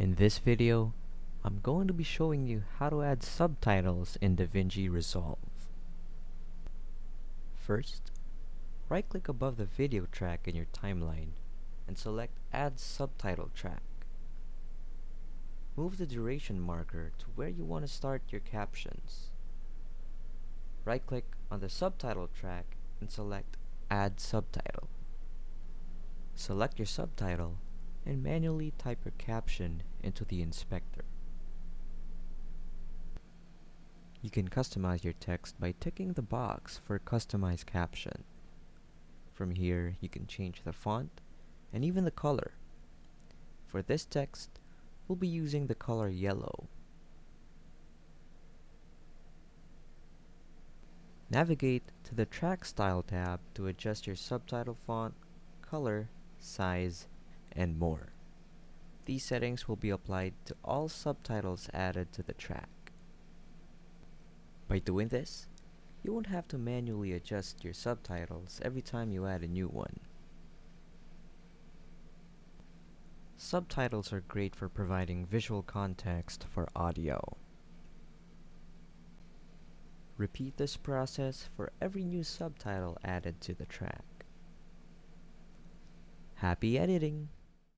In this video, I'm going to be showing you how to add subtitles in Davinci Resolve. First, right-click above the video track in your timeline and select Add Subtitle Track. Move the duration marker to where you want to start your captions. Right-click on the subtitle track and select Add Subtitle. Select your subtitle and manually type your caption into the inspector. You can customize your text by ticking the box for Customize Caption. From here, you can change the font and even the color. For this text, we'll be using the color yellow. Navigate to the Track Style tab to adjust your subtitle font, color, size, and more. These settings will be applied to all subtitles added to the track. By doing this, you won't have to manually adjust your subtitles every time you add a new one. Subtitles are great for providing visual context for audio. Repeat this process for every new subtitle added to the track. Happy editing!